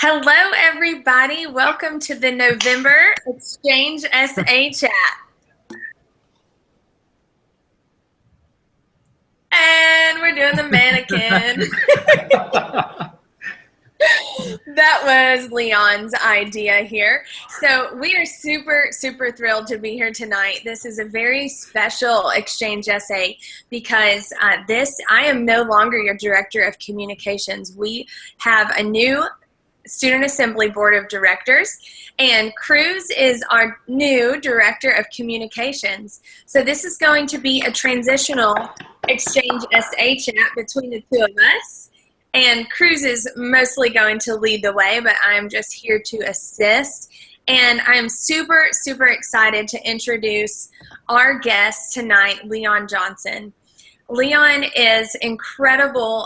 Hello, everybody. Welcome to the November Exchange SA Chat. And we're doing the mannequin. That was Leon's idea here. So we are super, super thrilled to be here tonight. This is a very special Exchange SA because I am no longer your Director of Communications. We have a new Student Assembly Board of Directors, and Cruz is our new Director of Communications. So this is going to be a transitional Exchange SA chat between the two of us, and Cruz is mostly going to lead the way, but I'm just here to assist. And I'm super, super excited to introduce our guest tonight, Leon Johnson. Leon is incredibly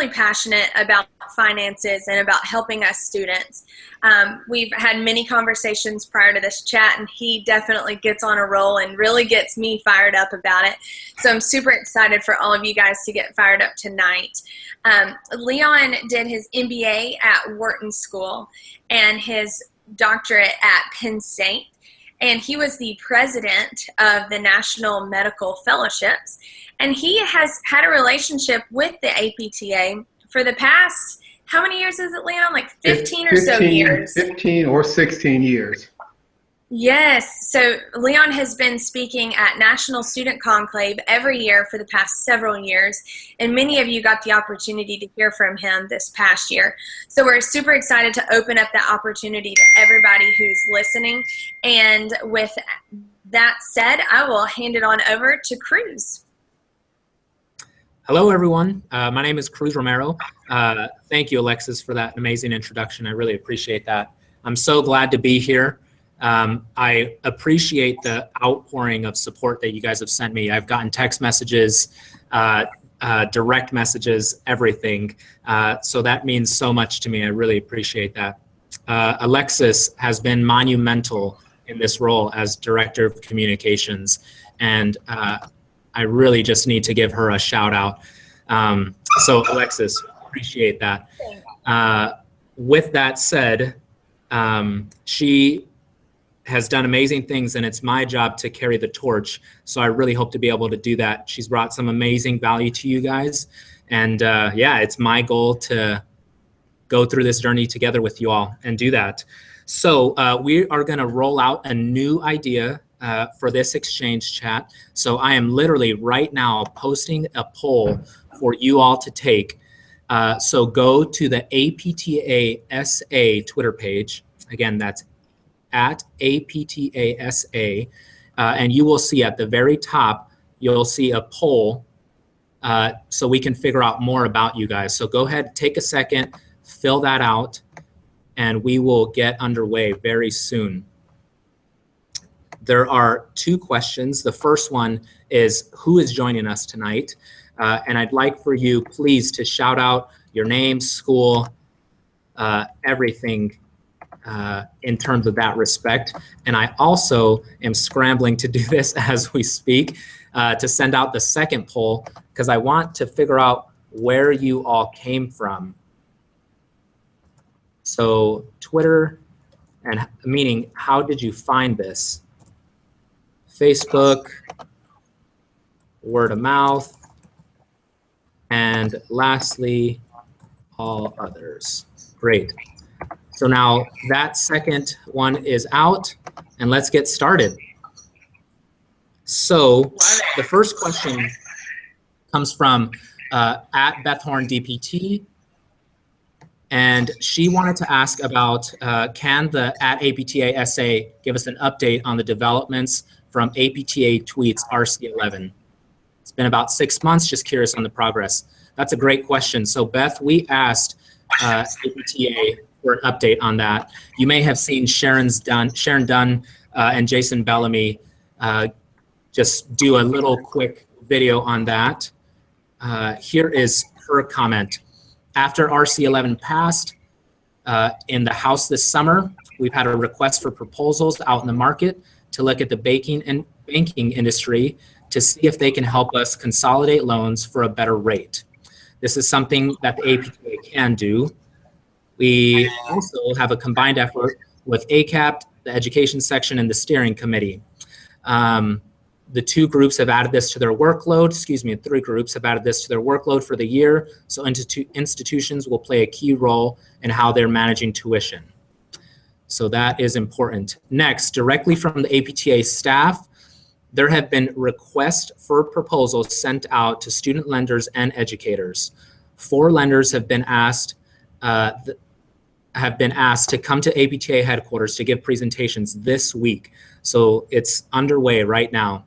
passionate about finances and about helping us students. We've had many conversations prior to this chat, and he definitely gets on a roll and really gets me fired up about it. So I'm super excited for all of you guys to get fired up tonight. Leon did his MBA at Wharton School and his doctorate at Penn State, and he was the president of the National Medical Fellowships. And he has had a relationship with the APTA for the past, how many years is it, Leon? Like 15 or so years? 15 or 16 years. Yes. So Leon has been speaking at National Student Conclave every year for the past several years. And many of you got the opportunity to hear from him this past year. So we're super excited to open up that opportunity to everybody who's listening. And with that said, I will hand it on over to Cruz. Hello, everyone. My name is Cruz Romero. Thank you, Alexis, for that amazing introduction. I really appreciate that. I'm so glad to be here. I appreciate the outpouring of support that you guys have sent me. I've gotten text messages, direct messages, everything. So that means so much to me. I really appreciate that. Alexis has been monumental in this role as Director of Communications, and I really just need to give her a shout out. So Alexis, appreciate that. With that said, she has done amazing things, and it's my job to carry the torch. So I really hope to be able to do that. She's brought some amazing value to you guys. And yeah, it's my goal to go through this journey together with you all and do that. So we are gonna roll out a new idea for this exchange chat. So I am literally right now posting a poll for you all to take. So go to the APTA SA Twitter page. Again, that's at APTA SA. And you will see at the very top, you'll see a poll so we can figure out more about you guys. So go ahead, take a second, fill that out, and we will get underway very soon. There are two questions. The first one is, who is joining us tonight? And I'd like for you, please, to shout out your name, school, everything in terms of that respect. And I also am scrambling to do this as we speak to send out the second poll, because I want to figure out where you all came from. So Twitter, and meaning, how did you find this? Facebook, word of mouth, and lastly, all others. Great. So now that second one is out, and let's get started. So the first question comes from at Bethhorn DPT, and she wanted to ask about can the at APTA SA give us an update on the developments from APTA tweets RC11. It's been about 6 months, just curious on the progress. That's a great question. So Beth, we asked APTA for an update on that. You may have seen Sharon Dunn and Jason Bellamy just do a little quick video on that. Here is her comment. After RC11 passed in the House this summer, we've had a request for proposals out in the market to look at the banking industry to see if they can help us consolidate loans for a better rate. This is something that the APTA can do. We also have a combined effort with ACAP, the education section, and the steering committee. The two groups have added this to their workload, three groups have added this to their workload for the year, so institutions will play a key role in how they're managing tuition. So that is important. Next, directly from the APTA staff, there have been requests for proposals sent out to student lenders and educators. 4 lenders have been asked to come to APTA headquarters to give presentations this week. So it's underway right now.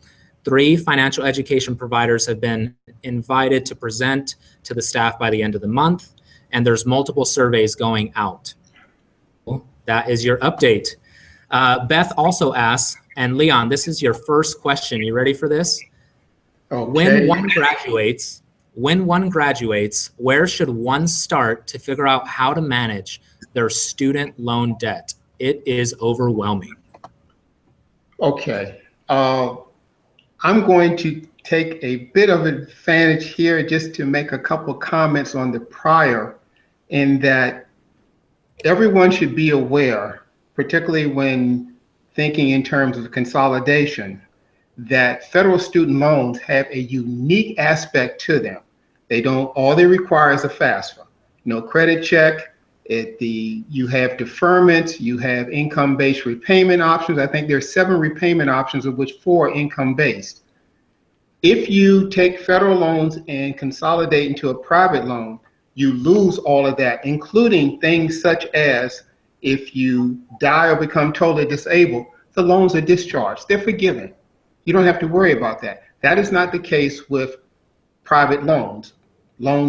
3 financial education providers have been invited to present to the staff by the end of the month, and there's multiple surveys going out. That is your update. Beth also asks, and Leon, this is your first question. You ready for this? Okay. When one graduates, where should one start to figure out how to manage their student loan debt? It is overwhelming. Okay. I'm going to take a bit of advantage here just to make a couple comments on the prior, in that everyone should be aware, particularly when thinking in terms of consolidation, that federal student loans have a unique aspect to them. All they require is a FAFSA. No credit check. You have deferments, you have income-based repayment options. I think there's 7 repayment options, of which 4 are income-based. If you take federal loans and consolidate into a private loan, you lose all of that, including things such as if you die or become totally disabled, the loans are discharged. They're forgiven. You don't have to worry about that. That is not the case with private loans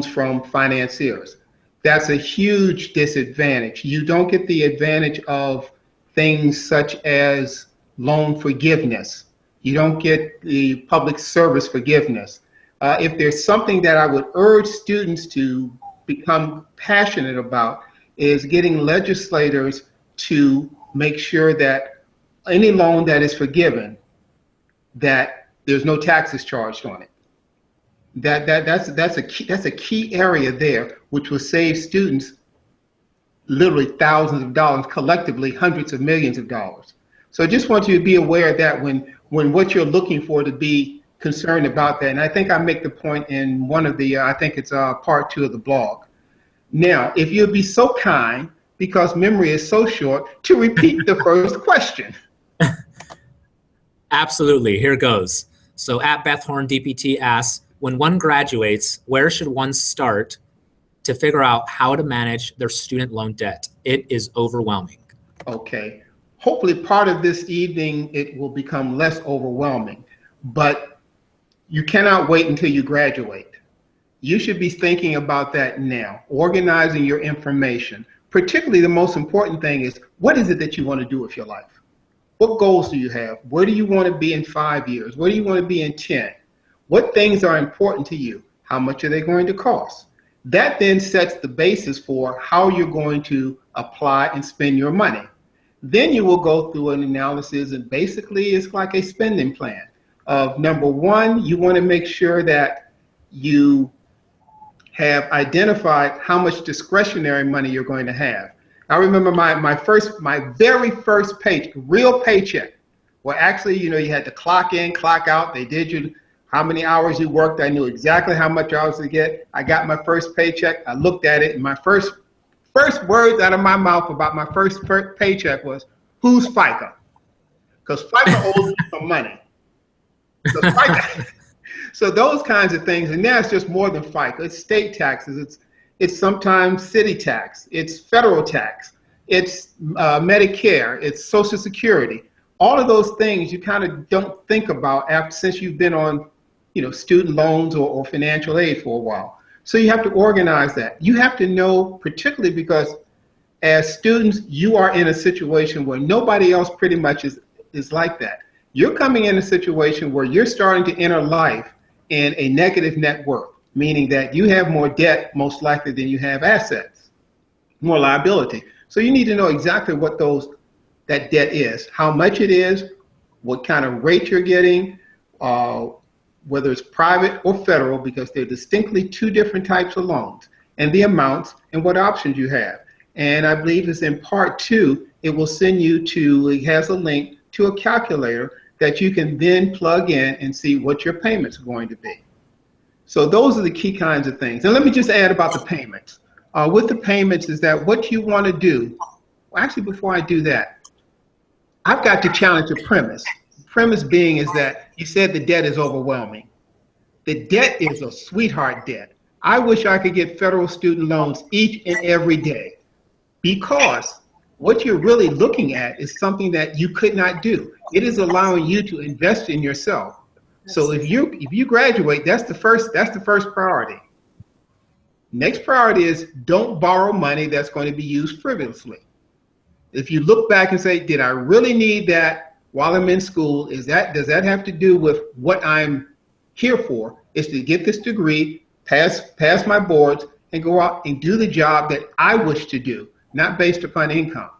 from financiers. That's a huge disadvantage. You don't get the advantage of things such as loan forgiveness. You don't get the public service forgiveness. If there's something that I would urge students to become passionate about, is getting legislators to make sure that any loan that is forgiven, that there's no taxes charged on it. That's a key area there, which will save students literally thousands of dollars, collectively hundreds of millions of dollars. So I just want you to be aware of that when what you're looking for, to be concerned about that. And I think I make the point in one of the, I think it's part 2 of the blog. Now, if you'd be so kind, because memory is so short, to repeat the first question. Absolutely, here goes. So at Beth Horn DPT asks, when one graduates, where should one start to figure out how to manage their student loan debt? It is overwhelming. Okay. Hopefully part of this evening, it will become less overwhelming, but you cannot wait until you graduate. You should be thinking about that now, organizing your information. Particularly the most important thing is, what is it that you want to do with your life? What goals do you have? Where do you want to be in 5 years? Where do you want to be in 10? What things are important to you? How much are they going to cost? That then sets the basis for how you're going to apply and spend your money. Then you will go through an analysis, and basically it's like a spending plan of, number 1, you want to make sure that you have identified how much discretionary money you're going to have. I remember my very first real paycheck, where actually, you had to clock in, clock out. They did you how many hours you worked. I knew exactly how much I was to get. I got my first paycheck. I looked at it, and my first words out of my mouth about my first paycheck was, "Who's FICA?" Because FICA owes me some money. So FICA. So those kinds of things, and now it's just more than FICA. It's state taxes. It's sometimes city tax. It's federal tax. It's Medicare. It's Social Security. All of those things you kind of don't think about since you've been on, student loans or financial aid for a while. So you have to organize that. You have to know, particularly because as students, you are in a situation where nobody else pretty much is like that. You're coming in a situation where you're starting to enter life in a negative net worth, meaning that you have more debt most likely than you have assets, more liability. So you need to know exactly what that debt is, how much it is, what kind of rate you're getting, whether it's private or federal, because they're distinctly 2 different types of loans, and the amounts and what options you have. And I believe it's in part 2, it will send you to, it has a link to a calculator that you can then plug in and see what your payments are going to be. So those are the key kinds of things. And let me just add about the payments. With the payments is that what you want to do, well, actually before I do that, I've got to challenge the premise. The premise being is that you said the debt is overwhelming. The debt is a sweetheart debt. I wish I could get federal student loans each and every day, because what you're really looking at is something that you could not do. It is allowing you to invest in yourself. So if you graduate, that's the first priority. Next priority is don't borrow money that's going to be used frivolously. If you look back and say, did I really need that while I'm in school? Does that have to do with what I'm here for? Is to get this degree, pass my boards, and go out and do the job that I wish to do, not based upon income.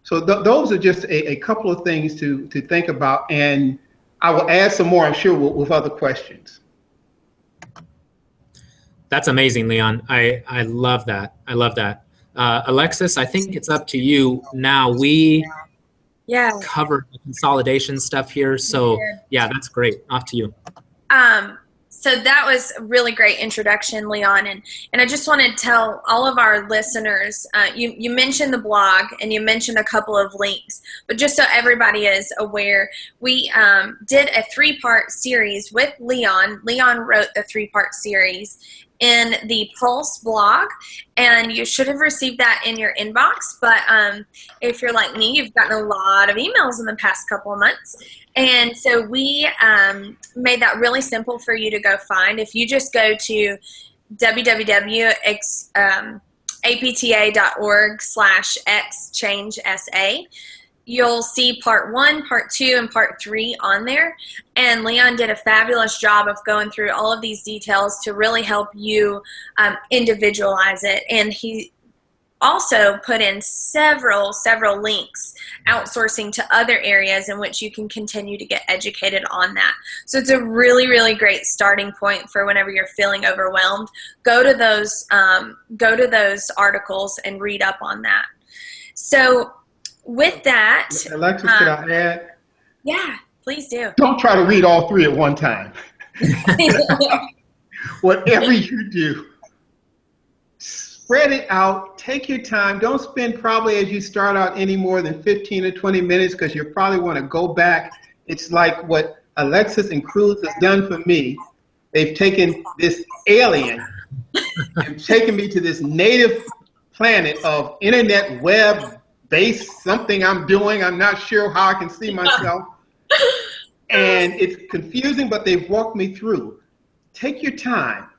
So those are just a couple of things to think about, and I will add some more, I'm sure, with other questions. That's amazing, Leon. I love that. I love that. Alexis, I think it's up to you now. We covered the consolidation stuff here, so yeah, that's great. Off to you. So that was a really great introduction, Leon. And I just want to tell all of our listeners, you mentioned the blog and you mentioned a couple of links, but just so everybody is aware, we did a 3-part series with Leon. Leon wrote the 3-part series in the Pulse blog, and you should have received that in your inbox. But if you're like me, you've gotten a lot of emails in the past couple of months. And so we made that really simple for you to go find. If you just go to www.apta.org/xchangesa, you'll see part 1, part 2, and part 3 on there. And Leon did a fabulous job of going through all of these details to really help you individualize it. And he also put in several links outsourcing to other areas in which you can continue to get educated on that. So it's a really, really great starting point for whenever you're feeling overwhelmed. Go to those articles and read up on that. So with that, Alexis, could I add? Yeah, please do. Don't try to read all 3 at one time. Whatever you do, spread it out, take your time. Don't spend probably as you start out any more than 15 or 20 minutes, because you probably want to go back. It's like what Alexis and Cruz has done for me. They've taken this alien and taken me to this native planet of internet web-based something I'm doing. I'm not sure how I can see myself. And it's confusing, but they've walked me through. Take your time.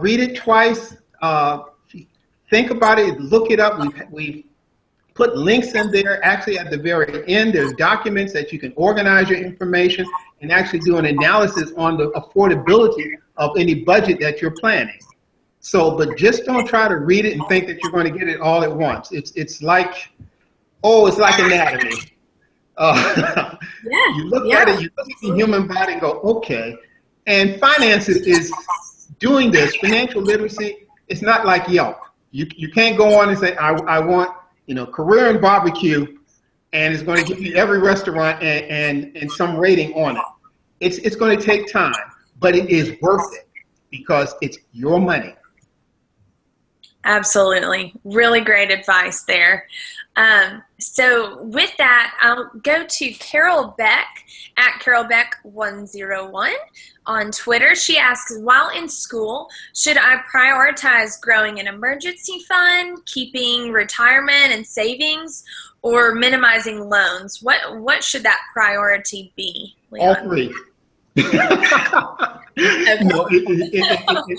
Read it twice. Think about it. Look it up. We've put links in there. Actually, at the very end, there's documents that you can organize your information and actually do an analysis on the affordability of any budget that you're planning. So, but just don't try to read it and think that you're going to get it all at once. It's like, it's like anatomy. You look at it, you look at the human body and go, okay. And finance is doing this. Financial literacy, it's not like Yelp. You can't go on and say, I want, career and barbecue, and it's going to give you every restaurant and some rating on it. It's going to take time, but it is worth it because it's your money. Absolutely. Really great advice there. So with that, I'll go to Carol Beck at Carol Beck 101 on Twitter. She asks, while in school, should I prioritize growing an emergency fund, keeping retirement and savings, or minimizing loans? What should that priority be, Leon? All 3. No,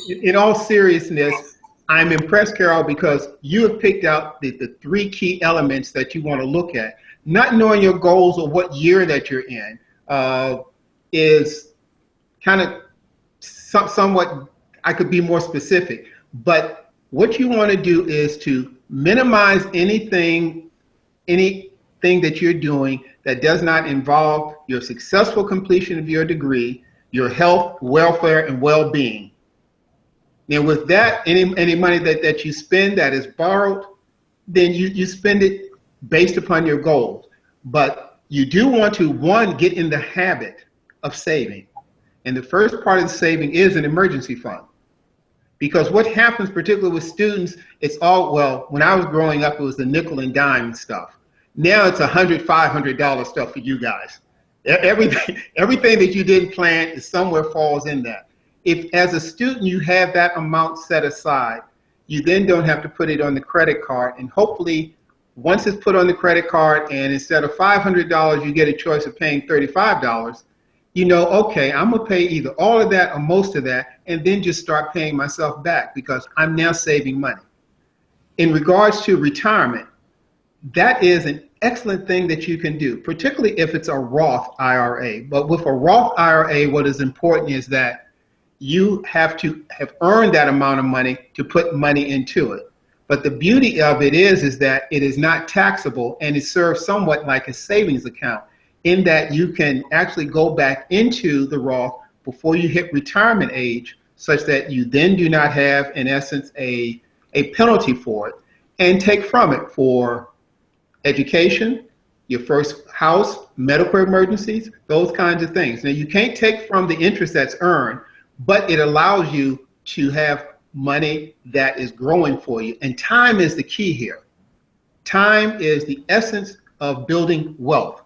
in all seriousness, I'm impressed, Carol, because you have picked out the 3 key elements that you want to look at. Not knowing your goals or what year that you're in is kind of somewhat, I could be more specific. But what you want to do is to minimize anything that you're doing that does not involve your successful completion of your degree, your health, welfare, and well-being. And with that, any money that you spend that is borrowed, then you spend it based upon your goals. But you do want to, one, get in the habit of saving. And the first part of the saving is an emergency fund. Because what happens, particularly with students, it's all, well, when I was growing up, it was the nickel and dime stuff. Now it's $100, $500 stuff for you guys. Everything that you didn't plan is somewhere falls in that. If as a student you have that amount set aside, you then don't have to put it on the credit card. And hopefully, once it's put on the credit card and instead of $500, you get a choice of paying $35, you know, okay, I'm gonna pay either all of that or most of that, and then just start paying myself back because I'm now saving money. In regards to retirement, that is an excellent thing that you can do, particularly if it's a Roth IRA. But with a Roth IRA, what is important is that you have to have earned that amount of money to put money into it. But the beauty of it is that it is not taxable, and it serves somewhat like a savings account in that you can actually go back into the Roth before you hit retirement age, such that you then do not have, in essence, a penalty for it, and take from it for education, your first house, medical emergencies, those kinds of things. Now, you can't take from the interest that's earned, but it allows you to have money that is growing for you. And time is the key here. Time is the essence of building wealth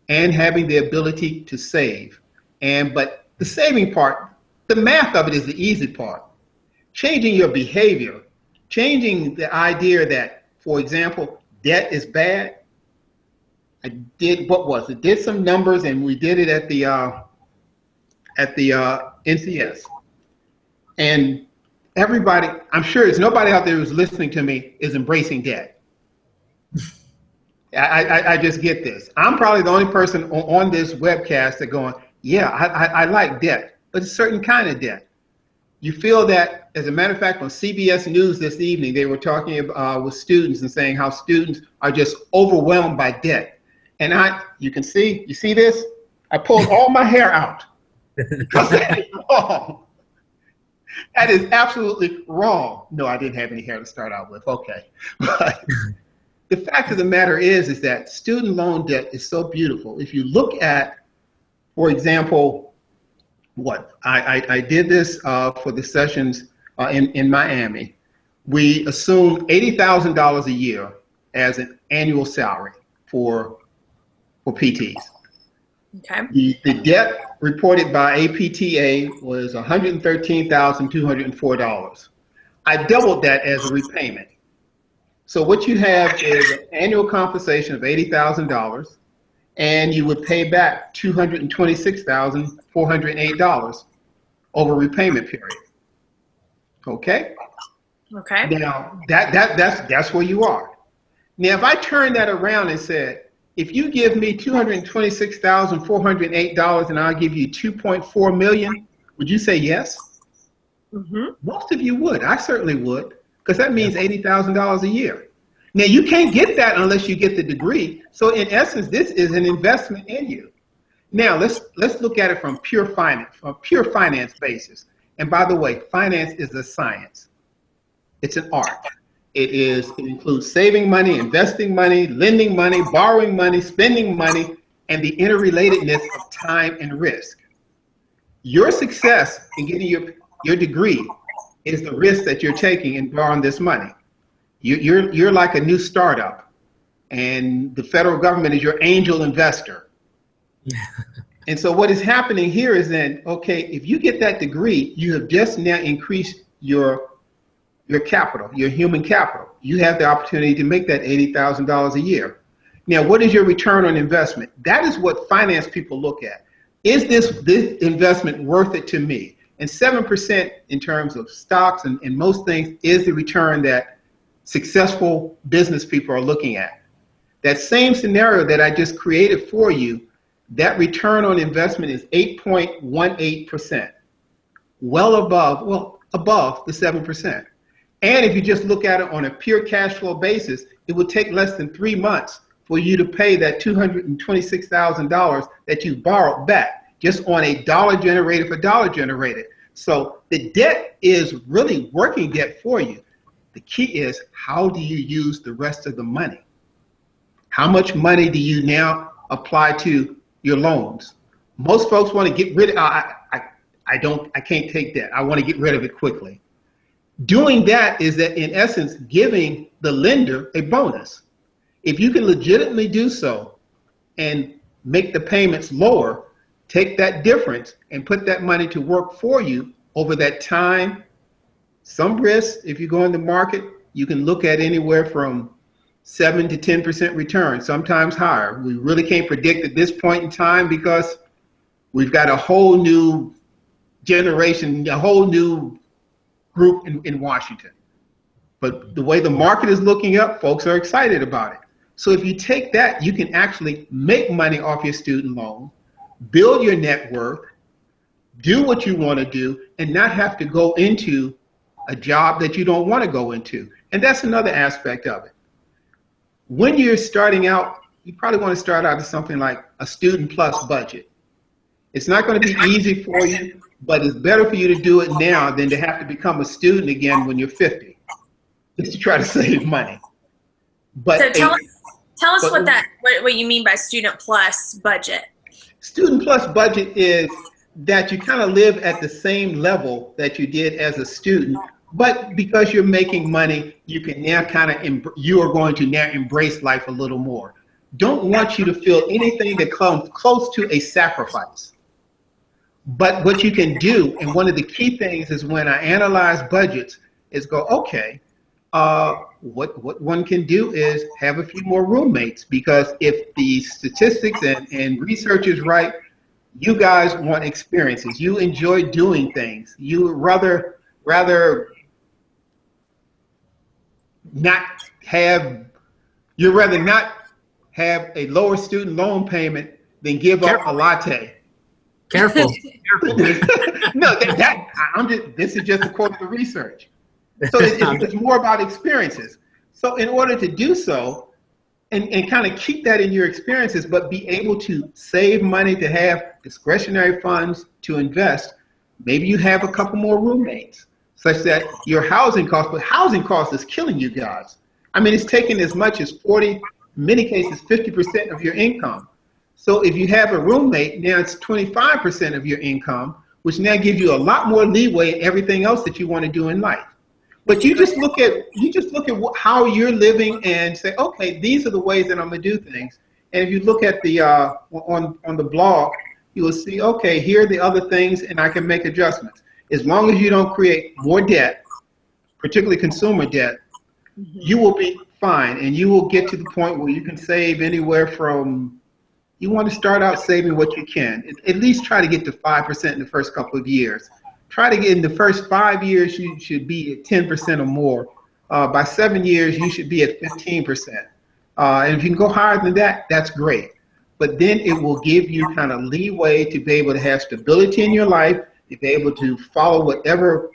and having the ability to save. But the saving part, the math of it is the easy part. Changing your behavior, changing the idea that, for example, debt is bad. I did, what was it? Did some numbers, and we did it at the NCS. And everybody, I'm sure there's nobody out there who's listening to me is embracing debt. I just get this. I'm probably the only person on this webcast that going, yeah, I like debt, but it's a certain kind of debt. You feel that, as a matter of fact, on CBS News this evening, they were talking with students and saying how students are just overwhelmed by debt. And you see this? I pulled all my hair out. Because that is wrong. That is absolutely wrong. No, I didn't have any hair to start out with. Okay. But the fact of the matter is that student loan debt is so beautiful. If you look at, for example, I did this for the sessions in Miami. We assumed $80,000 a year as an annual salary for PTs. Okay. The debt reported by APTA was $113,204. I doubled that as a repayment. So what you have is an annual compensation of $80,000, and you would pay back $226,408 over repayment period. Okay? Okay. Now that's where you are. Now if I turn that around and said, if you give me $226,408 and I'll give you $2.4 million, would you say yes? Mm-hmm. Most of you would. I certainly would, because that means $80,000 a year. Now you can't get that unless you get the degree. So in essence, this is an investment in you. Now let's look at it from pure finance basis. And by the way, finance is a science. It's an art. It includes saving money, investing money, lending money, borrowing money, spending money, and the interrelatedness of time and risk. Your success in getting your degree is the risk that you're taking in borrowing this money. You're like a new startup, and the federal government is your angel investor. And so what is happening here is then, okay, if you get that degree, you have just now increased your capital, your human capital. You have the opportunity to make that $80,000 a year. Now, what is your return on investment? That is what finance people look at. Is this investment worth it to me? And 7% in terms of stocks and most things is the return that successful business people are looking at. That same scenario that I just created for you, that return on investment is 8.18%, above the 7%. And if you just look at it on a pure cash flow basis, it would take less than 3 months for you to pay that $226,000 that you borrowed back, just on a dollar generated for dollar generated. So the debt is really working debt for you. The key is, how do you use the rest of the money? How much money do you now apply to your loans? Most folks want to get rid of, I can't take that. I want to get rid of it quickly. Doing that is that, in essence, giving the lender a bonus. If you can legitimately do so and make the payments lower, take that difference and put that money to work for you over that time. Some risks, if you go in the market, you can look at anywhere from 7 to 10% return, sometimes higher. We really can't predict at this point in time because we've got a whole new generation, a whole new group in Washington. But the way the market is looking up, folks are excited about it. So if you take that, you can actually make money off your student loan, build your net worth, do what you want to do, and not have to go into a job that you don't want to go into. And that's another aspect of it. When you're starting out, you probably want to start out with something like a student plus budget. It's not going to be easy for you, but it's better for you to do it now than to have to become a student again when you're 50, just to try to save money. But so tell us what you mean by student plus budget. Student plus budget is that you kind of live at the same level that you did as a student, but because you're making money, you can now you are going to now embrace life a little more. Don't want you to feel anything that comes close to a sacrifice. But what you can do, and one of the key things is when I analyze budgets, is go, okay, what one can do is have a few more roommates, because if the statistics and research is right, you guys want experiences. You enjoy doing things. You would rather not have a lower student loan payment than give up a latte. Careful. No, this is just a quote of the research. So it's more about experiences. So in order to do so, and kind of keep that in your experiences, but be able to save money, to have discretionary funds to invest, maybe you have a couple more roommates, such that your housing cost, but housing cost is killing you guys. I mean, it's taking as much as 40, in many cases, 50% of your income. So if you have a roommate, now it's 25% of your income, which now gives you a lot more leeway in everything else that you want to do in life. But you just look at how you're living and say, okay, these are the ways that I'm gonna do things. And if you look at the on the blog, you will see, okay, here are the other things, and I can make adjustments. As long as you don't create more debt, particularly consumer debt, you will be fine, and you will get to the point where you can save anywhere from, you want to start out saving what you can. At least try to get to 5% in the first couple of years. Try to get in the first 5 years, you should be at 10% or more. By 7 years, you should be at 15%. And if you can go higher than that, that's great. But then it will give you kind of leeway to be able to have stability in your life, to be able to follow whatever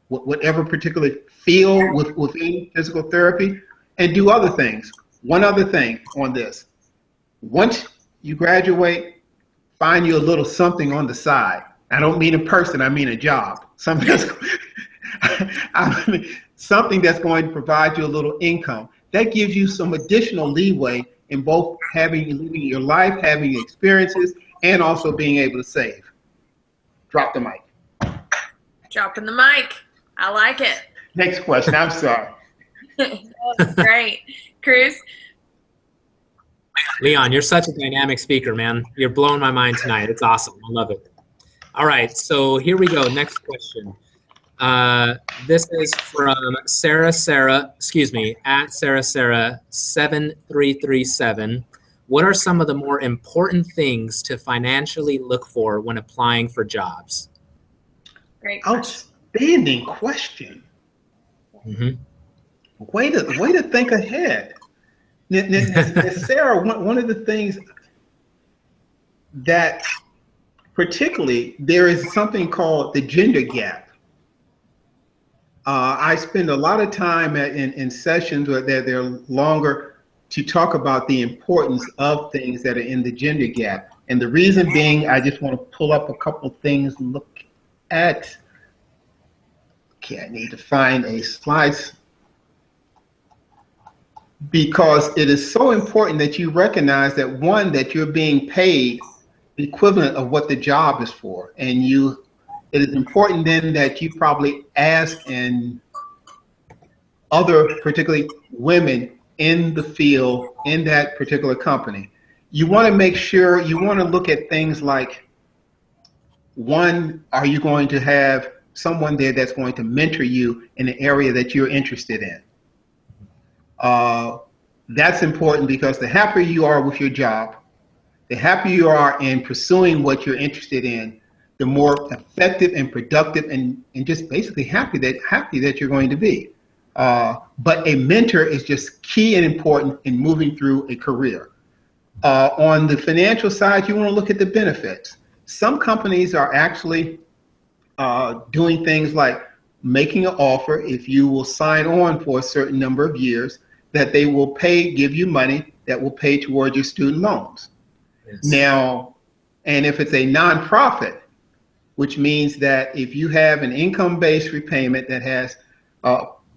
particular field within physical therapy, and do other things. One other thing on this. Once you graduate, find you a little something on the side. I don't mean a person, I mean a job. Something that's going to provide you a little income. That gives you some additional leeway in both living your life, having experiences, and also being able to save. Drop the mic. Dropping the mic. I like it. Next question. I'm sorry. Great. Cruz? Leon, you're such a dynamic speaker, man. You're blowing my mind tonight. It's awesome. I love it. All right, so here we go. Next question. This is from at Sarah7337. What are some of the more important things to financially look for when applying for jobs? Great question. Outstanding question. Mm-hmm. Way to think ahead. Now, Sarah, one of the things that particularly, there is something called the gender gap. I spend a lot of time in sessions where they're longer to talk about the importance of things that are in the gender gap. And the reason being, I just want to pull up a couple of things, look at Okay, I need to find a slide because it is so important that you recognize that one, that you're being paid the equivalent of what the job is for. And it is important then that you probably ask and other, particularly women in the field, in that particular company, you want to make sure, you want to look at things like, one, are you going to have someone there that's going to mentor you in the area that you're interested in? That's important because the happier you are with your job, the happier you are in pursuing what you're interested in, the more effective and productive and just basically happy that you're going to be. But a mentor is just key and important in moving through a career. On the financial side, you want to look at the benefits. Some companies are actually doing things like making an offer if you will sign on for a certain number of years that they will give you money that will pay towards your student loans. Yes. Now, and if it's a nonprofit, which means that if you have an income-based repayment that has,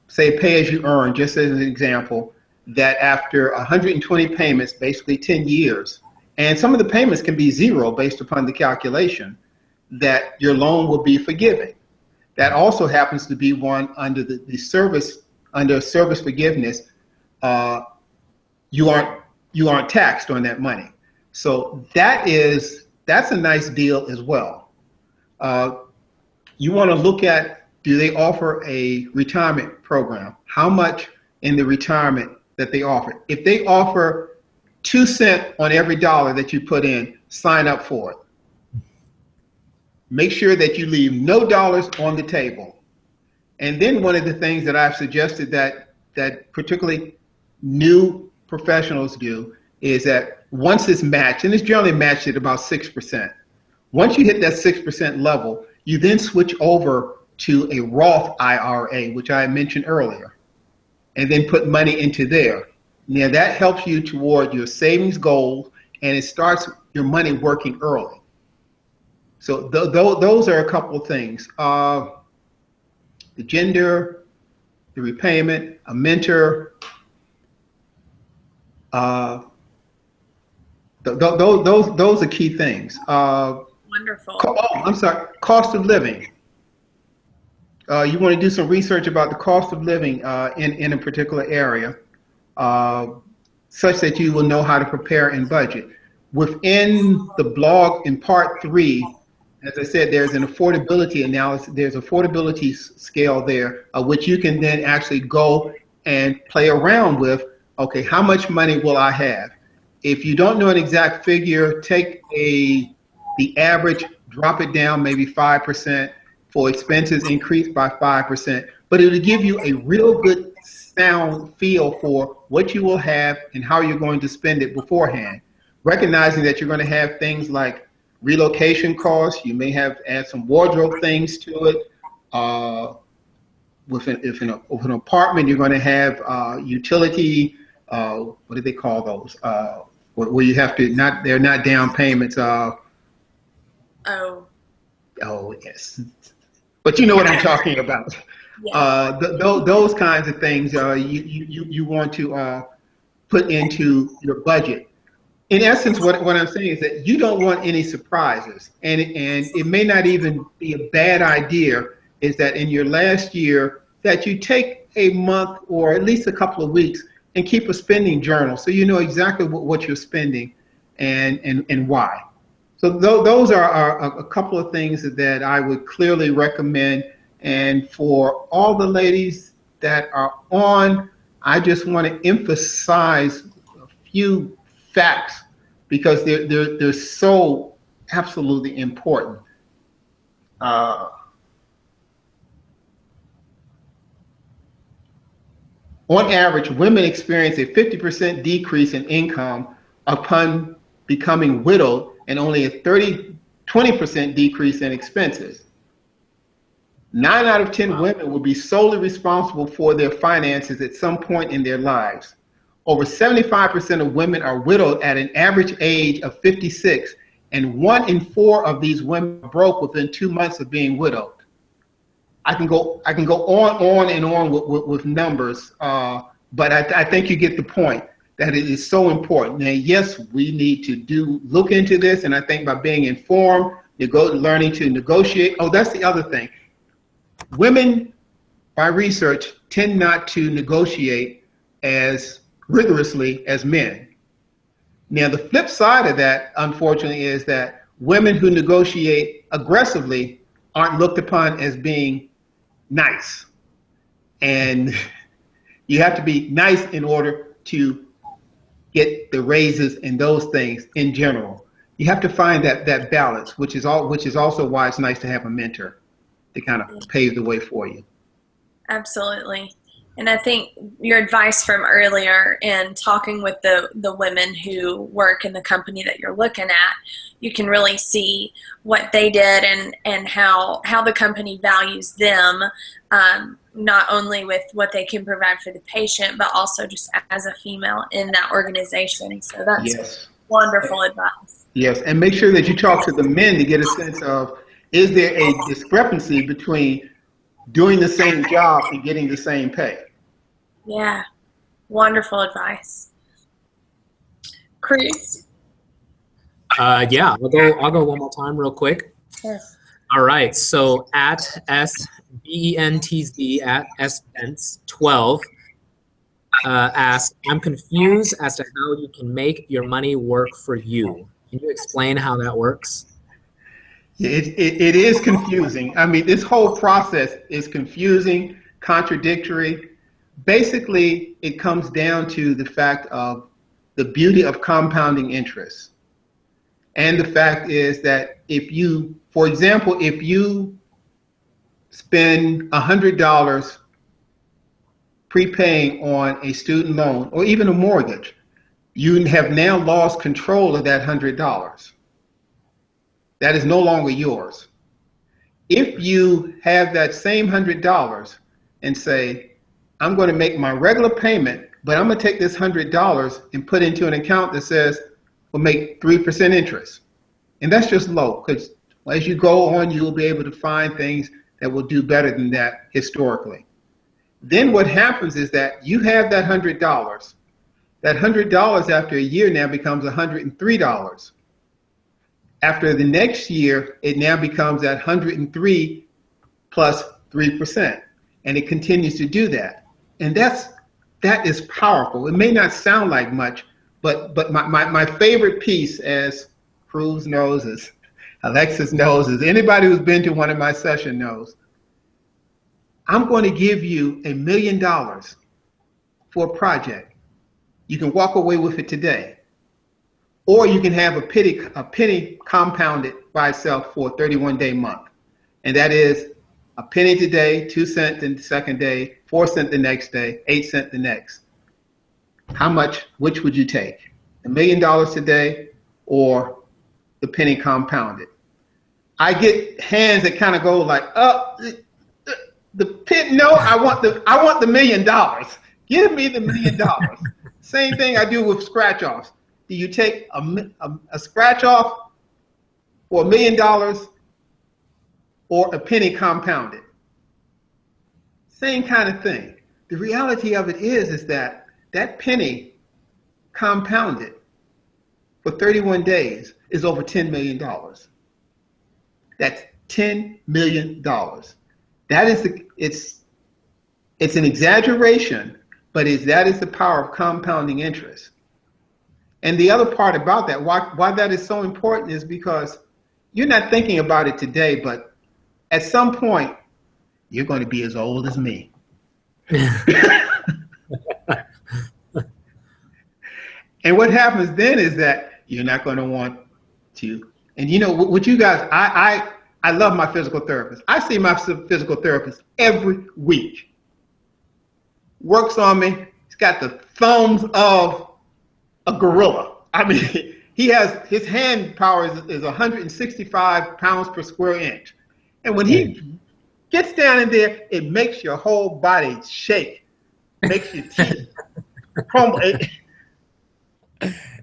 say, pay as you earn, just as an example, that after 120 payments, basically 10 years, and some of the payments can be zero based upon the calculation, that your loan will be forgiven. That also happens to be one under the service forgiveness. You aren't taxed on that money. So that's a nice deal as well. You want to look at, do they offer a retirement program? How much in the retirement that they offer? If they offer 2 cents on every dollar that you put in, sign up for it. Make sure that you leave no dollars on the table. And then one of the things that I've suggested that particularly new professionals do is that once it's matched, and it's generally matched at about 6%, once you hit that 6% level, you then switch over to a Roth IRA, which I mentioned earlier, and then put money into there. Now that helps you toward your savings goals, and it starts your money working early. So those are a couple of things. The gender, the repayment, a mentor, those are key things. Wonderful. I'm sorry, cost of living. You want to do some research about the cost of living in a particular area, such that you will know how to prepare and budget. Within the blog in part 3, as I said, there's an affordability analysis. There's affordability scale there, which you can then actually go and play around with. Okay, how much money will I have? If you don't know an exact figure, take the average, drop it down maybe 5%. For expenses, increase by 5%. But it'll give you a real good sound feel for what you will have and how you're going to spend it beforehand. Recognizing that you're going to have things like relocation costs. You may have to add some wardrobe things to it. With an apartment, you're going to have utility. What do they call those? Where you have to they're not down payments. Oh yes, but you know what I'm talking about. Yeah. Those kinds of things you want to put into your budget. In essence, what I'm saying is that you don't want any surprises, and it may not even be a bad idea. Is that in your last year that you take a month or at least a couple of weeks and keep a spending journal, so you know exactly what you're spending and why. So those are a couple of things that I would clearly recommend. And for all the ladies that are on, I just want to emphasize a few facts because they're so absolutely important. On average, women experience a 50% decrease in income upon becoming widowed and only a 20% decrease in expenses. 9 out of 10 women will be solely responsible for their finances at some point in their lives. Over 75% of women are widowed at an average age of 56, and 1 in 4 of these women broke within 2 months of being widowed. I can go on and on with numbers, but I think you get the point that it is so important. Now, yes, we need to look into this, and I think by being informed, learning to negotiate. Oh, that's the other thing. Women, by research, tend not to negotiate as rigorously as men. Now, the flip side of that, unfortunately, is that women who negotiate aggressively aren't looked upon as being nice. And you have to be nice in order to get the raises and those things in general. You have to find that balance, which is also why it's nice to have a mentor to kind of pave the way for you. Absolutely. And I think your advice from earlier in talking with the women who work in the company that you're looking at, you can really see what they did and how the company values them, not only with what they can provide for the patient, but also just as a female in that organization. So that's wonderful advice. Yes, and make sure that you talk to the men to get a sense of, is there a discrepancy between doing the same job and getting the same pay? Yeah, wonderful advice. Cruz? Yeah, I'll go one more time real quick. Yes. All right, so at SBENTZ at SBENTZ12 asks, I'm confused as to how you can make your money work for you. Can you explain how that works? It is confusing. I mean, this whole process is confusing, contradictory. Basically, it comes down to the fact of the beauty of compounding interest. And the fact is that if you, for example, if you spend $100 prepaying on a student loan or even a mortgage, you have now lost control of that $100. That is no longer yours. If you have that same $100 and say, I'm going to make my regular payment, but I'm going to take this $100 and put into an account that says we'll make 3% interest. And that's just low, because as you go on, you'll be able to find things that will do better than that historically. Then what happens is that you have that $100. That $100 after a year now becomes $103. After the next year, it now becomes at 103 plus 3%. And it continues to do that. And that is powerful. It may not sound like much, but my favorite piece, as Cruz knows, as Alexis knows, as anybody who's been to one of my sessions knows, I'm going to give you $1 million for a project. You can walk away with it today. Or you can have a penny compounded by itself for a 31-day month. And that is a penny today, 2 cents the second day, 4 cents the next day, 8 cents the next. Which would you take? $1 million today or the penny compounded? I get hands that kind of go like, no, I want the $1 million. Give me the $1 million. Same thing I do with scratch offs. Do you take a scratch off for $1 million or a penny compounded? Same kind of thing. The reality of it is that penny compounded for 31 days is over $10 million. That's $10 million. That is it's an exaggeration, but that is the power of compounding interest. And the other part about that, why that is so important, is because you're not thinking about it today, but at some point, you're going to be as old as me. And what happens then is that you're not going to want to. And you know what, you guys, I love my physical therapist. I see my physical therapist every week. Works on me. He's got the thumbs of a gorilla. I mean, his hand power is 165 pounds per square inch. And when he gets down in there, it makes your whole body shake. Makes your teeth crumble.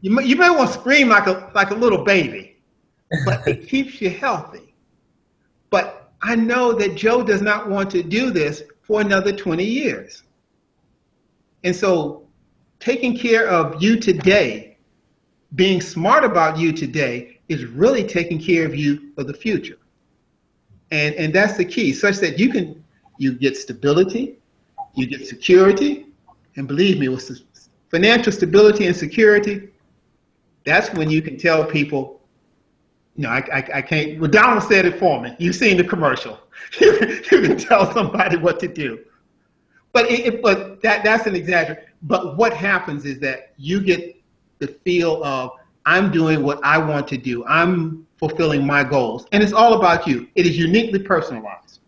You may want to scream like a little baby, but it keeps you healthy. But I know that Joe does not want to do this for another 20 years. And so taking care of you today, being smart about you today, is really taking care of you for the future. And that's the key, such that you get stability, you get security, and believe me, with financial stability and security, that's when you can tell people, I can't, well, Donald said it for me. You've seen the commercial. You can tell somebody what to do. But that's an exaggeration. But what happens is that you get the feel of, I'm doing what I want to do. I'm fulfilling my goals. And it's all about you. It is uniquely personalized.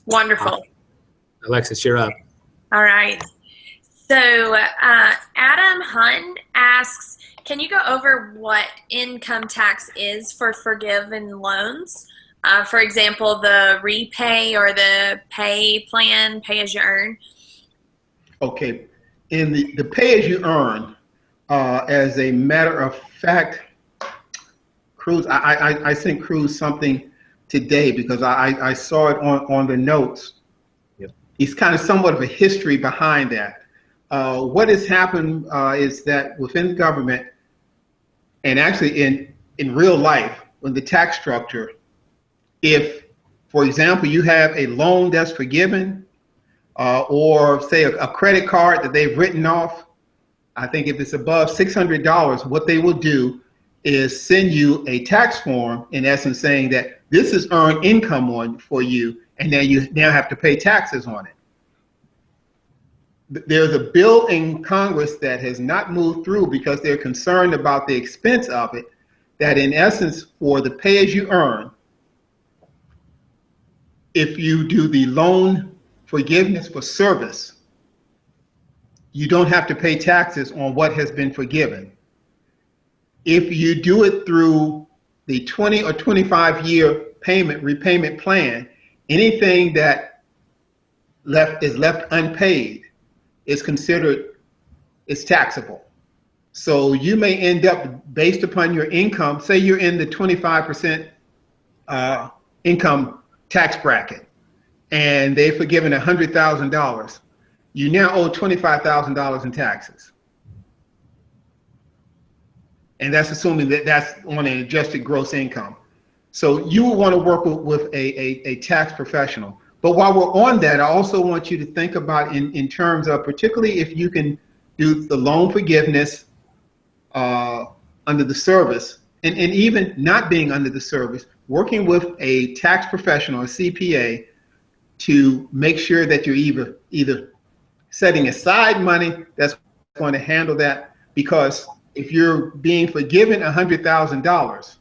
Wonderful. Alexis, you're up. All right. So Adam Hunt asks, can you go over what income tax is for forgiven loans? For example, the repay or the pay plan, pay as you earn. Okay. In the pay as you earn, as a matter of fact, Cruz, I sent Cruz something today because I saw it on the notes. Yep. It's kind of somewhat of a history behind that. What has happened is that within the government, and actually in real life, when the tax structure, if, for example, you have a loan that's forgiven, or say a credit card that they've written off, I think if it's above $600, what they will do is send you a tax form, in essence saying that this is earned income for you, and then you now have to pay taxes on it. There's a bill in Congress that has not moved through because they're concerned about the expense of it, that in essence for the pay as you earn, if you do the loan forgiveness for service, you don't have to pay taxes on what has been forgiven. If you do it through the 20 or 25-year repayment plan, anything that is left unpaid is considered, is taxable. So you may end up, based upon your income, say you're in the 25% income tax bracket, and they've forgiven $100,000, you now owe $25,000 in taxes. And that's assuming that that's on an adjusted gross income. So you will want to work with a tax professional. But while we're on that, I also want you to think about in terms of, particularly if you can do the loan forgiveness under the service, and even not being under the service, working with a tax professional, a CPA, to make sure that you're either setting aside money that's going to handle that, because if you're being forgiven $100,000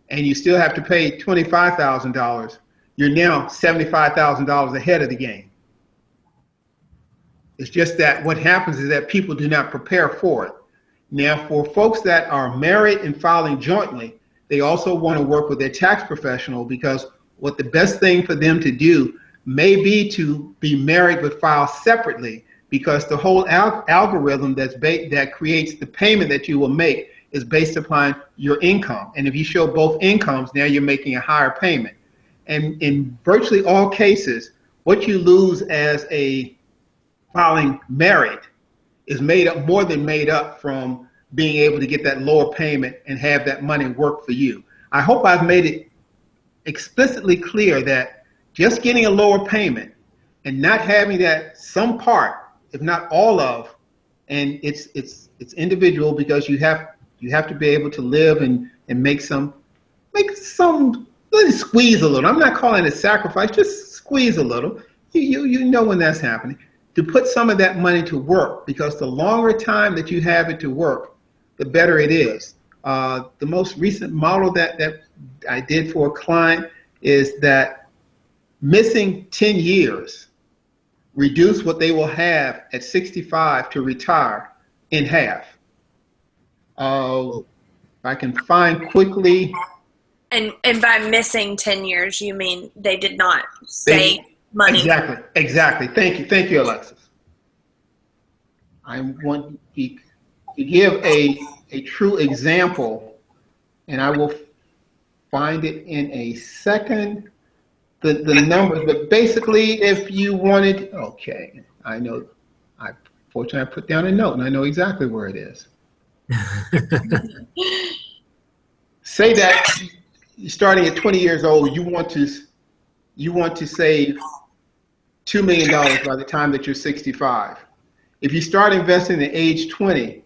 and you still have to pay $25,000, you're now $75,000 ahead of the game. It's just that what happens is that people do not prepare for it. Now, for folks that are married and filing jointly, they also want to work with their tax professional, because what the best thing for them to do may be to be married but file separately, because the whole algorithm that creates the payment that you will make is based upon your income. And if you show both incomes, now you're making a higher payment. And in virtually all cases, what you lose as a filing married is more than made up from being able to get that lower payment and have that money work for you. I hope I've made it explicitly clear that just getting a lower payment and not having that some part, if not all of, and it's individual, because you have to be able to live and make some, let it squeeze a little. I'm not calling it sacrifice, just squeeze a little. You know when that's happening. To put some of that money to work, because the longer time that you have it to work, the better it is. The most recent model that I did for a client is that missing 10 years reduce what they will have at 65 to retire in half. I can find quickly. And by missing 10 years, you mean they did not save money? Exactly. Thank you, Alexis. I want to give a true example, and I will find it in a second, the numbers, but basically if you wanted, okay, I know, fortunately I put down a note and I know exactly where it is. Say that you're starting at 20 years old, you want to save $2 million by the time that you're 65. If you start investing at age 20,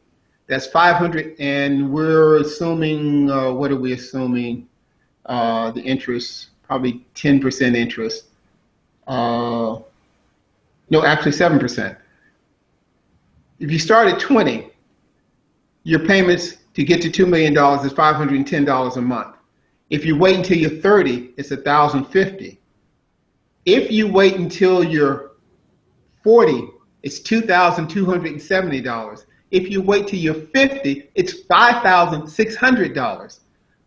that's 500, and we're assuming, what are we assuming? The interest, probably 10% interest. No, actually 7%. If you start at 20, your payments to get to $2 million is $510 a month. If you wait until you're 30, it's $1,050. If you wait until you're 40, it's $2,270. If you wait till you're 50, it's $5,600.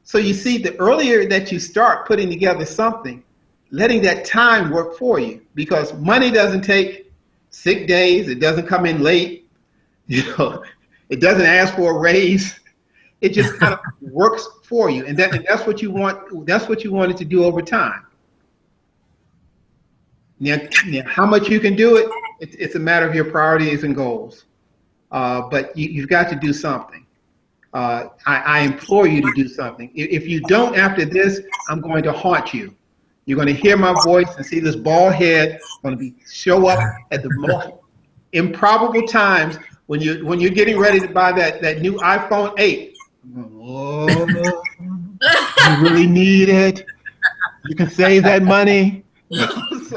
So you see, the earlier that you start putting together something, letting that time work for you, because money doesn't take sick days, it doesn't come in late, it doesn't ask for a raise. It just kind of works for you, and that's what you want. That's what you wanted to do over time. Now, how much you can do it, it's a matter of your priorities and goals. But you've got to do something. I implore you to do something. If you don't after this, I'm going to haunt you. You're going to hear my voice and see this bald head going to show up at the most improbable times when you're getting ready to buy that new iPhone 8. Oh, you really need it. You can save that money. It's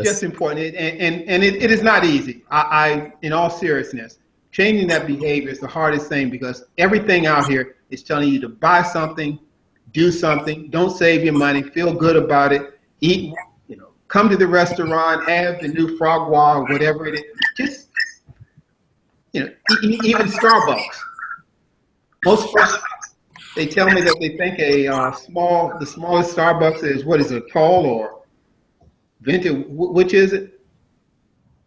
just important, and it is not easy. I in all seriousness, changing that behavior is the hardest thing, because everything out here is telling you to buy something, do something, don't save your money, feel good about it, eat, come to the restaurant, have the new frog wall, whatever it is. Just, even Starbucks. Most folks, they tell me that they think the smallest Starbucks is, what is it, tall or vintage? Which is it?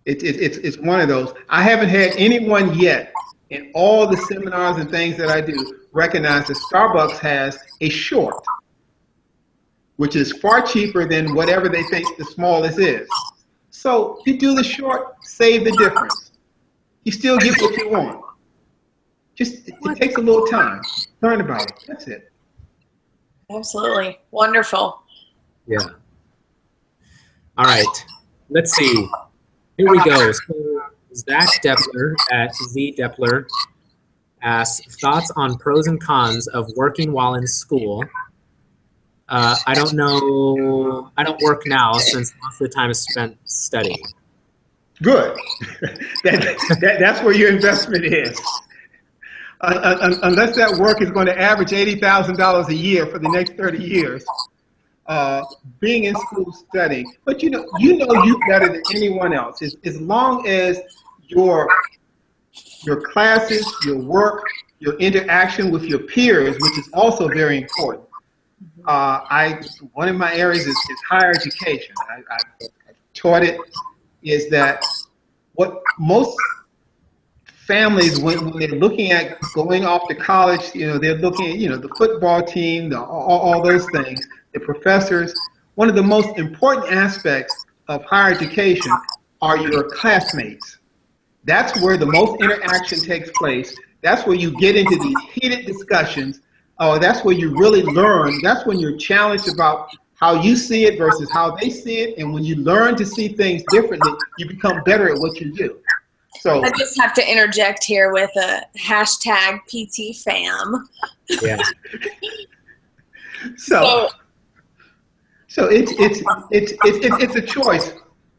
It's one of those. I haven't had anyone yet in all the seminars and things that I do recognize that Starbucks has a short, which is far cheaper than whatever they think the smallest is. So you do the short, save the difference. You still get what you want. Just, it takes a little time. Learn about it. That's it. Absolutely. Wonderful. Yeah. All right. Let's see. Here we go. So Zach Depler at Z Depler asks, thoughts on pros and cons of working while in school. I don't know. I don't work now since most of the time is spent studying. Good. That's where your investment is. Unless that work is going to average $80,000 a year for the next 30 years, being in school studying. But you know you better than anyone else. As long as your classes, your work, your interaction with your peers, which is also very important. One of my areas is higher education. I've taught it, is that what most families, when they're looking at going off to college, they're looking at, the football team, all those things, the professors. One of the most important aspects of higher education are your classmates. That's where the most interaction takes place. That's where you get into these heated discussions. That's where you really learn. That's when you're challenged about how you see it versus how they see it. And when you learn to see things differently, you become better at what you do. So I just have to interject here with a hashtag PTFam. Yeah. So it's a choice.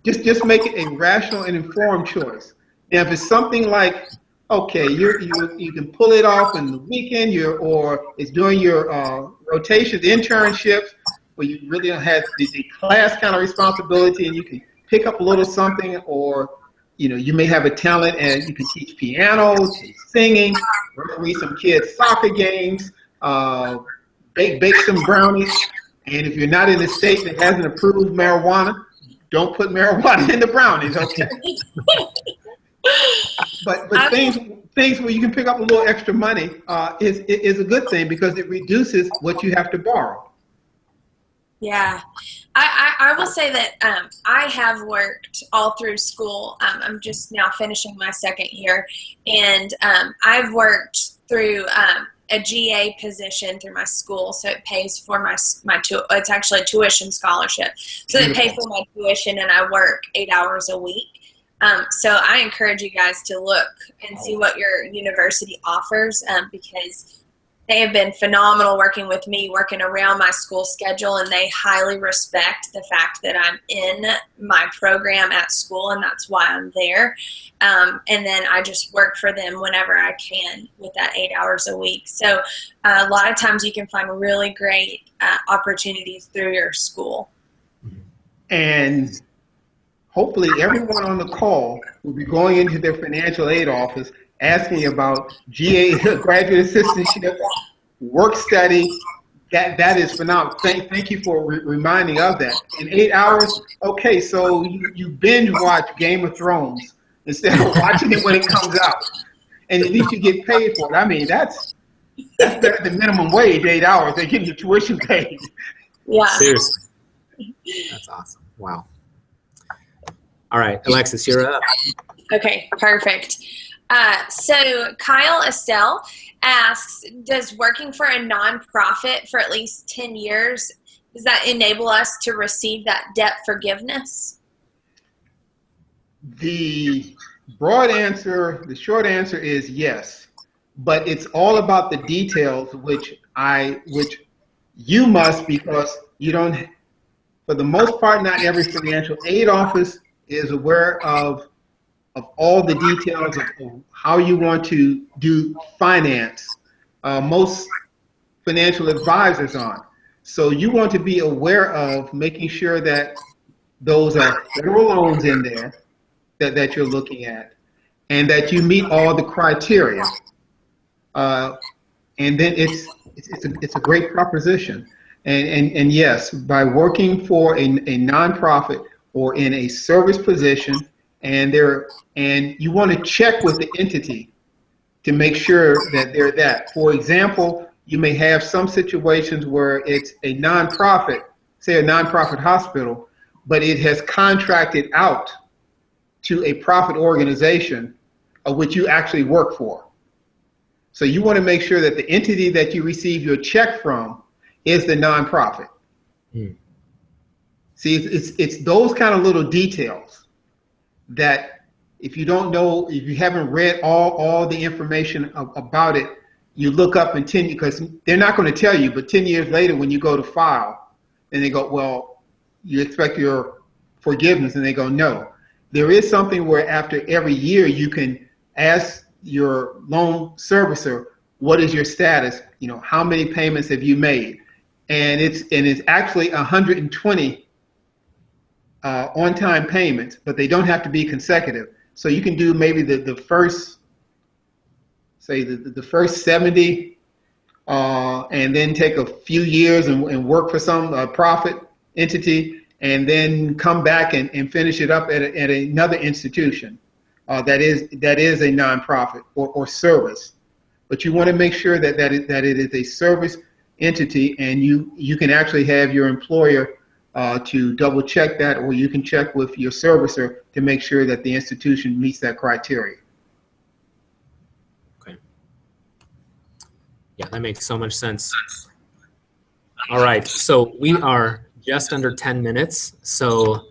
Just make it a rational and informed choice. Now, if it's something like, okay, you can pull it off in the weekend, or it's during your rotations, internships, where you really don't have the class kind of responsibility, and you can pick up a little something, or you may have a talent and you can teach piano, teach singing, referee some kids' soccer games, bake some brownies. And if you're not in a state that hasn't approved marijuana, don't put marijuana in the brownies, okay? But I will, things where you can pick up a little extra money is a good thing because it reduces what you have to borrow. yeah. I will say that I have worked all through school. I'm just now finishing my second year, and I've worked through a GA position through my school, so it pays for it's actually a tuition scholarship, so it pays for my tuition, and I work 8 hours a week. So I encourage you guys to look and see what your university offers, because they have been phenomenal working with me, working around my school schedule, and they highly respect the fact that I'm in my program at school, and that's why I'm there. And then I just work for them whenever I can with that 8 hours a week. So a lot of times you can find really great opportunities through your school. And hopefully everyone on the call will be going into their financial aid office asking about GA, graduate assistantship, work study. That is phenomenal. Thank you for reminding of that. In 8 hours, okay, so you binge watch Game of Thrones instead of watching it when it comes out, and at least you get paid for it. I mean, that's better than minimum wage. 8 hours, they get your tuition paid. Yeah. Seriously, that's awesome. Wow. All right, Alexis, you're up. Okay, perfect. So Kyle Estelle asks, does working for a nonprofit for at least 10 years, does that enable us to receive that debt forgiveness? The short answer is yes, but it's all about the details, which you must, because you don't, for the most part, not every financial aid office is aware of all the details of how you want to do finance. Most financial advisors aren't. So you want to be aware of making sure that those are federal loans in there that you're looking at, and that you meet all the criteria. And then it's a great proposition. And yes, by working for a nonprofit or in a service position, and you want to check with the entity to make sure that they're that. For example, you may have some situations where it's a nonprofit, say a nonprofit hospital, but it has contracted out to a profit organization of which you actually work for. So you want to make sure that the entity that you receive your check from is the nonprofit. See, it's those kind of little details that if you don't know, if you haven't read all the information about it, you look up in 10 years, because they're not going to tell you, but 10 years later when you go to file, and they go, well, you expect your forgiveness, and they go, no. There is something where after every year you can ask your loan servicer, what is your status? You know, how many payments have you made? And it's actually 120 on-time payments, but they don't have to be consecutive. So you can do maybe the first, say the first 70, and then take a few years and work for some profit entity, and then come back and finish it up at another institution that is a nonprofit or service. But you want to make sure that it is a service entity, and you can actually have your employer to double check that, or you can check with your servicer to make sure that the institution meets that criteria. Okay. Yeah, that makes so much sense. All right, so we are just under 10 minutes. So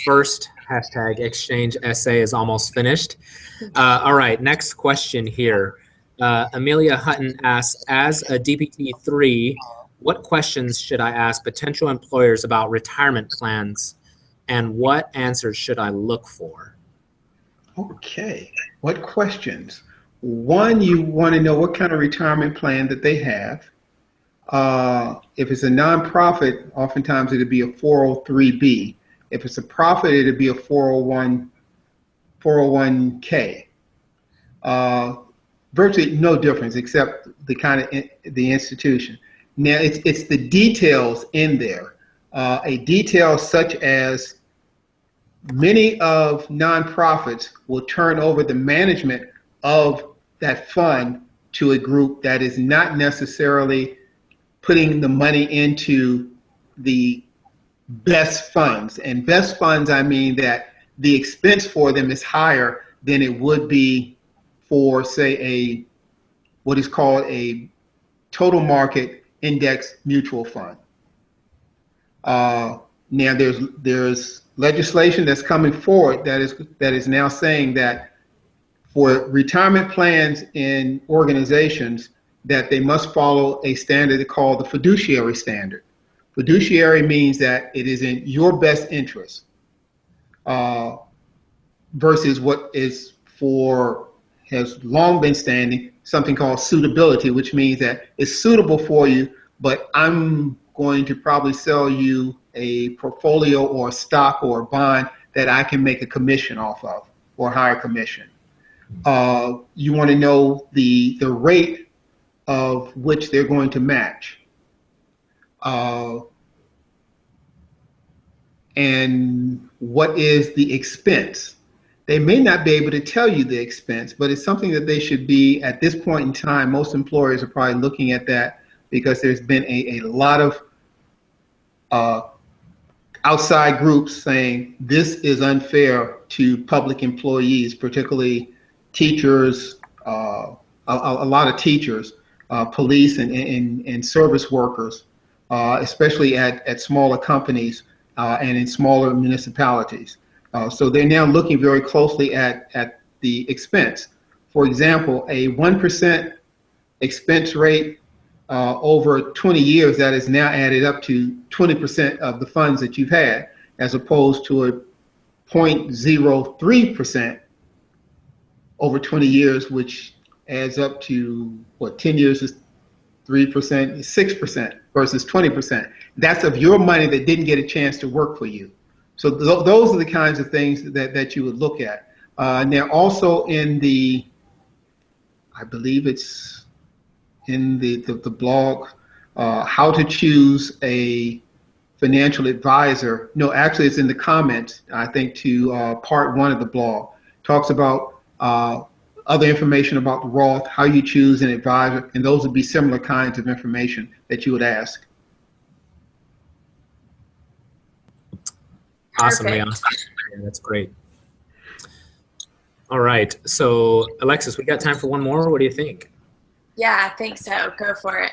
first hashtag exchange essay is almost finished. All right, next question here. Amelia Hutton asks, as a DPT-3, what questions should I ask potential employers about retirement plans, and what answers should I look for? Okay, what questions? One, you want to know what kind of retirement plan that they have. If it's a nonprofit, oftentimes it'd be a 403B. If it's a profit, it'd be a 401k. Virtually no difference except the kind of the institution. Now it's the details in there. A detail such as many of nonprofits will turn over the management of that fund to a group that is not necessarily putting the money into the best funds. And best funds, I mean that the expense for them is higher than it would be for, say, what is called a total market index mutual fund. Now there's legislation that's coming forward that is now saying that for retirement plans in organizations, that they must follow a standard called the fiduciary standard. Fiduciary means that it is in your best interest versus what has long been standing, something called suitability, which means that it's suitable for you, but I'm going to probably sell you a portfolio or a stock or a bond that I can make a commission off of, or higher commission. You want to know the rate of which they're going to match. And what is the expense? They may not be able to tell you the expense, but it's something that they should be, at this point in time, most employers are probably looking at that, because there's been a lot of outside groups saying this is unfair to public employees, particularly teachers, a lot of teachers, police and service workers, especially at smaller companies and in smaller municipalities. So they're now looking very closely at the expense. For example, a 1% expense rate over 20 years, that is now added up to 20% of the funds that you've had, as opposed to a 0.03% over 20 years, which adds up to, what, 10 years is 3%, 6% versus 20%. That's of your money that didn't get a chance to work for you. So those are the kinds of things that you would look at. Now, also in the, I believe it's in the blog, how to choose a financial advisor. No, actually it's in the comments, I think, to part 1 of the blog. Talks about other information about the Roth, how you choose an advisor, and those would be similar kinds of information that you would ask. Awesome, Leon. Yeah, that's great. All right. So, Alexis, we got time for one more. What do you think? Yeah, I think so. Go for it.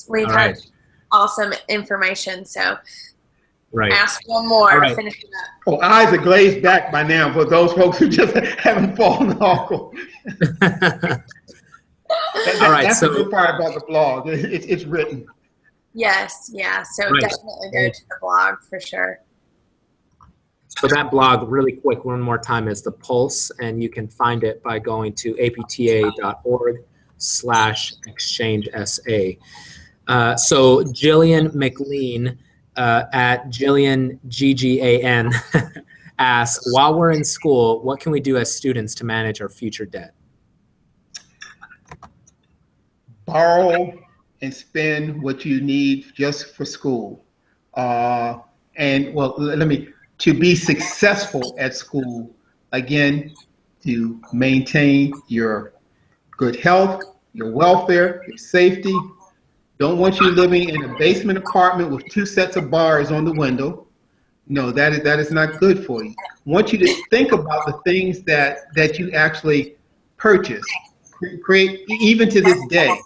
We've had awesome information, so ask one more. Finish it up. Oh, eyes are glazed back by now for those folks who just haven't fallen off. That's the good part about the blog. It's written. Yes, yeah. So definitely go to the blog for sure. So that blog, really quick, one more time, is The Pulse, and you can find it by going to apta.org/exchange-SA. So Jillian McLean at Jillian GGAN asks, while we're in school, what can we do as students to manage our future debt? Borrow and spend what you need just for school. To be successful at school, again, to maintain your good health, your welfare, your safety. Don't want you living in a basement apartment with 2 sets of bars on the window. No, that is not good for you. I want you to think about the things that you actually purchase. Create, even to this day.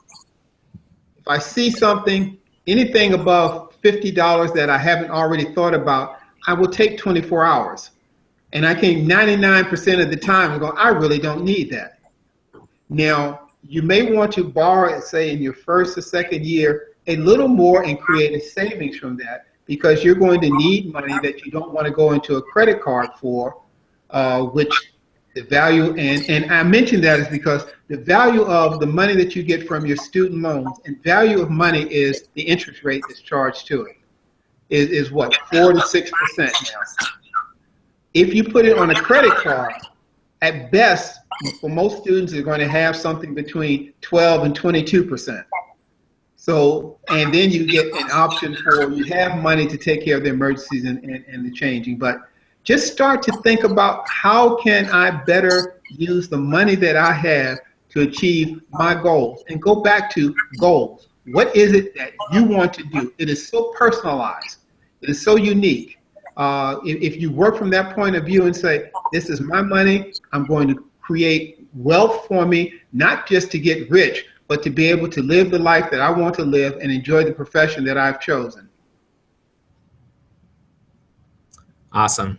If I see something, anything above $50 that I haven't already thought about, I will take 24 hours. And I can 99% of the time go, I really don't need that. Now, you may want to borrow, say, in your first or second year, a little more and create a savings from that, because you're going to need money that you don't want to go into a credit card for, which the value, and I mention that is because the value of the money that you get from your student loans, and value of money is the interest rate that's charged to it, is what, 4 to 6% now. If you put it on a credit card, at best, for most students, are going to have something between 12 and 22%. So, and then you get an option for, you have money to take care of the emergencies and the changing, but just start to think about how can I better use the money that I have to achieve my goals, and go back to goals. What is it that you want to do? It is so personalized. It is so unique. If you work from that point of view and say, this is my money, I'm going to create wealth for me, not just to get rich, but to be able to live the life that I want to live and enjoy the profession that I've chosen. Awesome.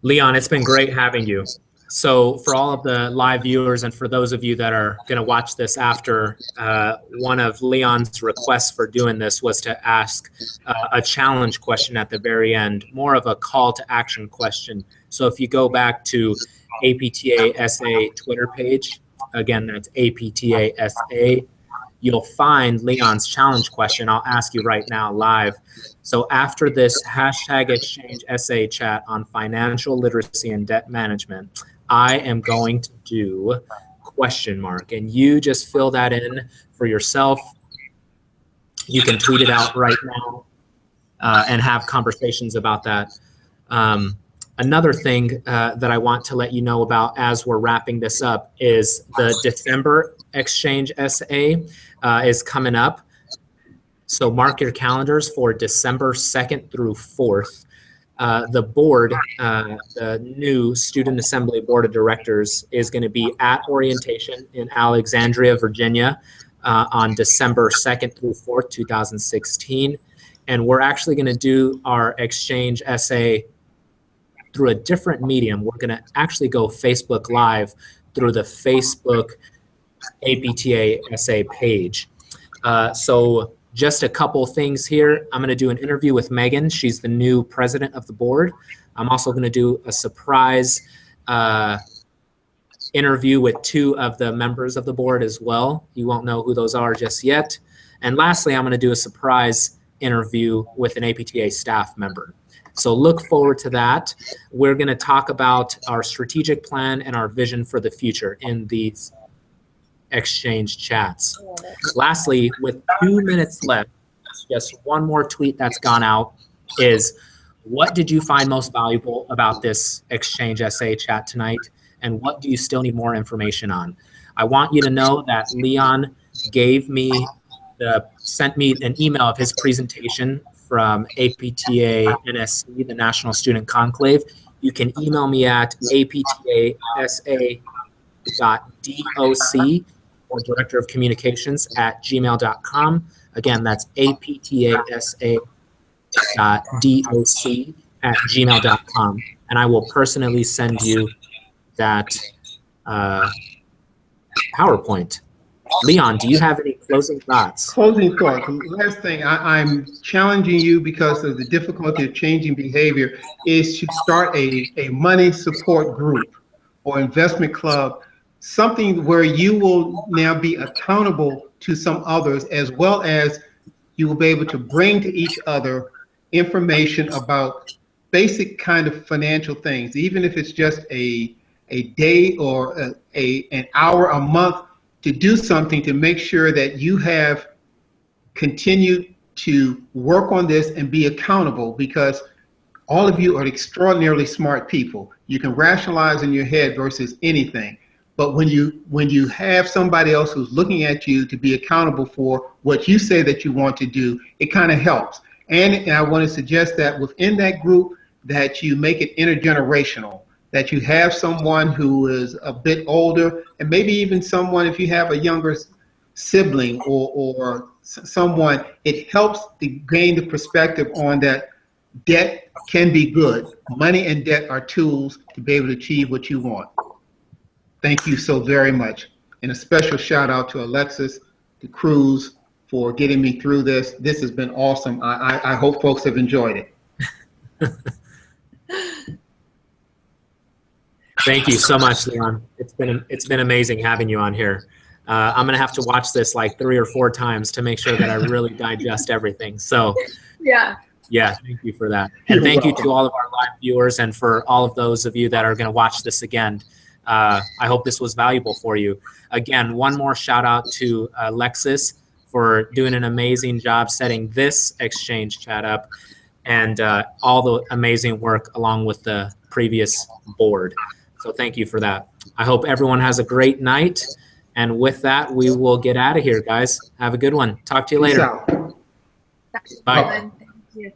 Leon, it's been great having you. So for all of the live viewers and for those of you that are going to watch this after, one of Leon's requests for doing this was to ask a challenge question at the very end, more of a call to action question. So if you go back to APTA SA Twitter page, again, that's APTA SA, you'll find Leon's challenge question. I'll ask you right now live. So after this #exchange SA chat on financial literacy and debt management, I am going to do ? And you just fill that in for yourself. You can tweet it out right now and have conversations about that. Another thing that I want to let you know about as we're wrapping this up is the December Exchange SA is coming up. So mark your calendars for December 2nd through 4th. The board, the new Student Assembly Board of Directors, is going to be at orientation in Alexandria, Virginia on December 2nd through 4th, 2016. And we're actually going to do our Exchange SA through a different medium. We're going to actually go Facebook Live through the Facebook APTA SA page. So just a couple things here. I'm going to do an interview with Megan. She's the new president of the board. I'm also going to do a surprise interview with 2 of the members of the board as well. You won't know who those are just yet. And lastly, I'm going to do a surprise interview with an APTA staff member. So look forward to that. We're going to talk about our strategic plan and our vision for the future in these exchange chats. Lastly, with 2 minutes left, just one more tweet that's gone out is, what did you find most valuable about this Exchange SA chat tonight? And what do you still need more information on? I want you to know that Leon sent me an email of his presentation from APTA NSC, the National Student Conclave. You can email me at aptasa.doc, or Director of Communications @gmail.com. Again, that's aptasa.doc@gmail.com. And I will personally send you that PowerPoint. Leon, do you have any closing thoughts? Closing thoughts. Last thing, I'm challenging you because of the difficulty of changing behavior is to start a money support group or investment club, something where you will now be accountable to some others, as well as you will be able to bring to each other information about basic kind of financial things, even if it's just a day or an hour a month, to do something to make sure that you have continued to work on this and be accountable, because all of you are extraordinarily smart people. You can rationalize in your head versus anything. But when you have somebody else who's looking at you to be accountable for what you say that you want to do, it kind of helps. And I want to suggest that within that group, that you make it intergenerational, that you have someone who is a bit older, and maybe even someone, if you have a younger sibling or someone, it helps to gain the perspective on that debt can be good. Money and debt are tools to be able to achieve what you want. Thank you so very much. And a special shout out to Alexis, to Cruz, for getting me through this. This has been awesome. I hope folks have enjoyed it. Thank you so much, Leon. It's been amazing having you on here. I'm gonna have to watch this like 3 or 4 times to make sure that I really digest everything. So yeah, thank you for that. And thank you to all of our live viewers, and for all of those of you that are gonna watch this again. I hope this was valuable for you. Again, one more shout out to Alexis for doing an amazing job setting this exchange chat up. and all the amazing work along with the previous board. So thank you for that. I hope everyone has a great night. And with that, we will get out of here, guys. Have a good one. Talk to you Peace later. out. Bye. Thank you.